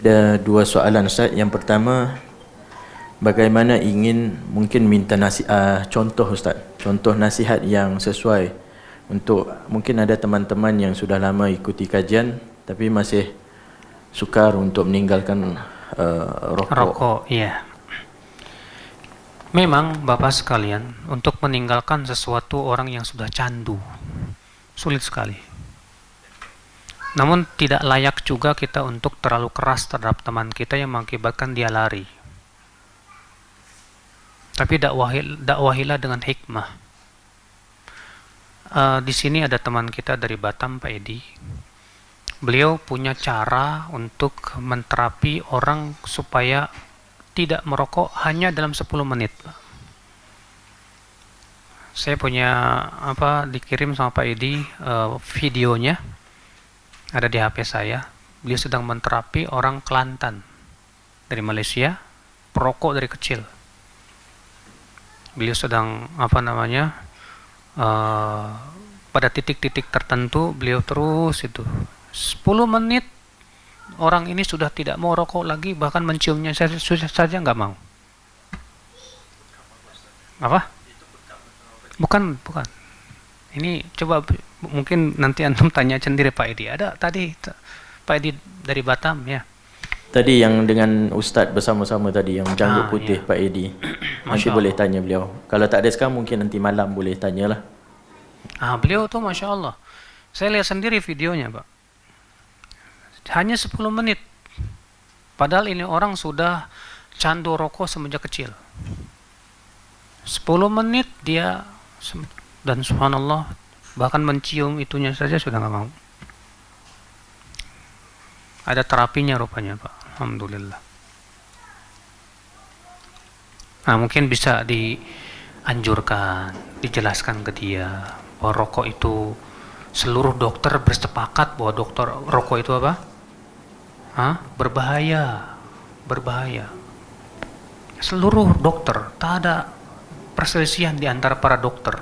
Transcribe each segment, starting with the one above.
Ada dua soalan Ustaz. Yang pertama, bagaimana ingin mungkin minta contoh Ustaz, contoh nasihat yang sesuai untuk mungkin ada teman-teman yang sudah lama ikuti kajian tapi masih sukar untuk meninggalkan rokok. Rokok, iya. Memang Bapak sekalian, untuk meninggalkan sesuatu orang yang sudah candu sulit sekali. Namun tidak layak juga kita untuk terlalu keras terhadap teman kita yang mengakibatkan dia lari. Tapi dakwahilah dengan hikmah. Di sini ada teman kita dari Batam, Pak Edi. Beliau punya cara untuk menterapi orang supaya tidak merokok hanya dalam 10 menit. Saya punya dikirim sama Pak Edi videonya. Ada di HP saya. Beliau sedang menterapi orang Kelantan dari Malaysia, perokok dari kecil. Beliau sedang pada titik-titik tertentu beliau terus itu 10 menit orang ini sudah tidak mau rokok lagi, bahkan menciumnya saja nggak mau. Apa? Bukan. Ini coba mungkin nanti antum tanya sendiri Pak Edi. Ada tadi Pak Edi dari Batam ya. Tadi yang dengan Ustaz bersama-sama tadi yang janggut putih iya. Pak Edi. Nanti boleh tanya beliau. Kalau tak ada sekarang mungkin nanti malam boleh tanyalah. Beliau tuh Masya Allah. Saya lihat sendiri videonya Pak. Hanya 10 menit. Padahal ini orang sudah candu rokok semenjak kecil. 10 menit dia, dan subhanallah, bahkan mencium itunya saja sudah nggak mau. Ada terapinya rupanya Pak. Alhamdulillah. Mungkin bisa dianjurkan, dijelaskan ke dia bahwa rokok itu, seluruh dokter bersepakat bahwa rokok itu apa? Berbahaya. Seluruh dokter, tak ada perselisihan di antara para dokter.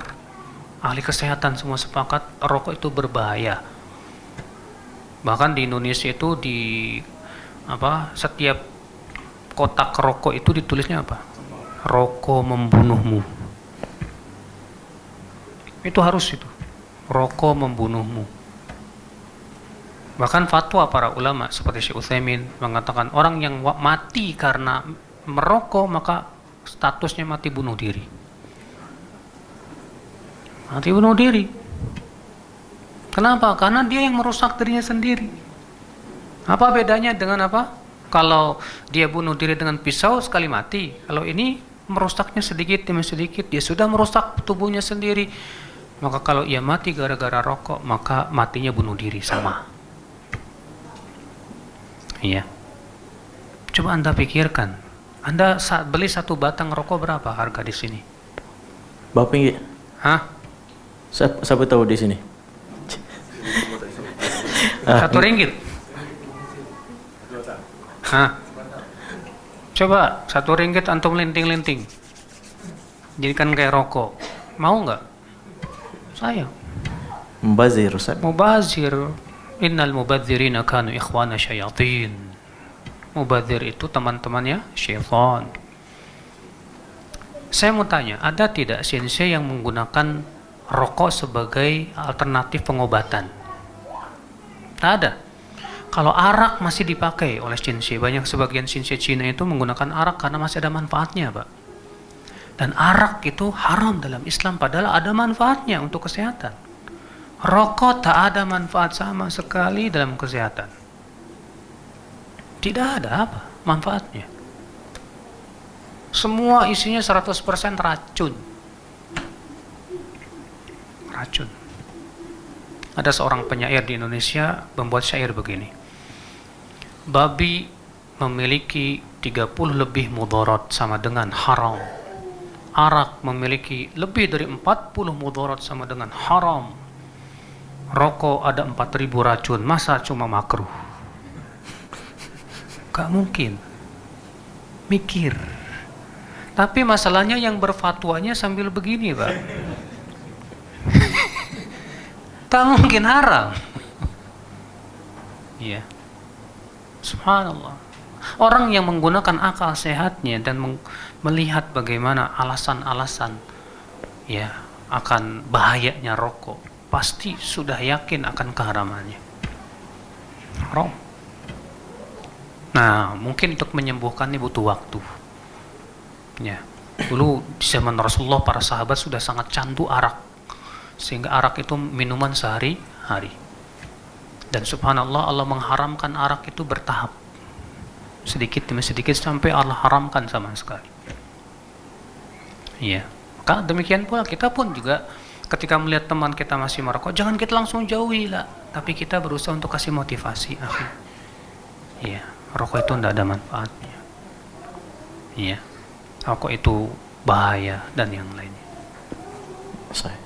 Ahli kesehatan semua sepakat rokok itu berbahaya. Bahkan di Indonesia itu setiap kotak rokok itu ditulisnya apa? Rokok membunuhmu. Itu harus itu. Rokok membunuhmu. Bahkan fatwa para ulama seperti Syekh Utsaimin mengatakan orang yang mati karena merokok maka statusnya mati bunuh diri. Mati bunuh diri. Kenapa? Karena dia yang merusak dirinya sendiri. Apa bedanya dengan apa? Kalau dia bunuh diri dengan pisau sekali mati. Kalau ini merusaknya sedikit demi sedikit, dia sudah merusak tubuhnya sendiri. Maka kalau ia mati gara-gara rokok, maka matinya bunuh diri sama. Iya. Coba Anda pikirkan. Anda beli satu batang rokok berapa harga di sini? Berapa ringgit? Siapa tahu di sini? RM1. Coba RM1 antum linting-linting. Jadikan kayak rokok. Mau nggak? Saya. Mubazir Ustaz. Mubazir. Innal mubadzirina kanu ikhwana syayatin. Mubazir itu teman-temannya syaitan. Saya mau tanya, ada tidak sensei yang menggunakan rokok sebagai alternatif pengobatan? Tak ada. Kalau arak masih dipakai oleh sensei, banyak sebagian sensei Cina itu menggunakan arak karena masih ada manfaatnya, Pak. Dan arak itu haram dalam Islam, padahal ada manfaatnya untuk kesehatan. Rokok tak ada manfaat sama sekali dalam kesehatan. Tidak ada apa manfaatnya. Semua isinya 100% racun. Racun. Ada seorang penyair di Indonesia membuat syair begini. Babi memiliki 30 lebih mudarat sama dengan haram. Arak memiliki lebih dari 40 mudarat sama dengan haram. Rokok ada 4.000 racun, masa cuma makruh? Gak mungkin. Mikir. Tapi masalahnya yang berfatwanya sambil begini, Pak. Tak mungkin haram. Iya. Subhanallah. Orang yang menggunakan akal sehatnya dan melihat bagaimana alasan-alasan ya akan bahayanya rokok, pasti sudah yakin akan keharamannya. Haram. Nah, mungkin untuk menyembuhkannya butuh waktu. Ya. Dulu di zaman Rasulullah para sahabat sudah sangat candu arak. Sehingga arak itu minuman sehari-hari. Dan subhanallah Allah mengharamkan arak itu bertahap. Sedikit demi sedikit sampai Allah haramkan sama sekali. Iya. Maka demikian pula kita pun juga ketika melihat teman kita masih merokok, jangan kita langsung jauhi lah. Tapi kita berusaha untuk kasih motivasi. Iya. Rokok itu tidak ada manfaatnya. Iya. Rokok itu bahaya dan yang lainnya. Saya.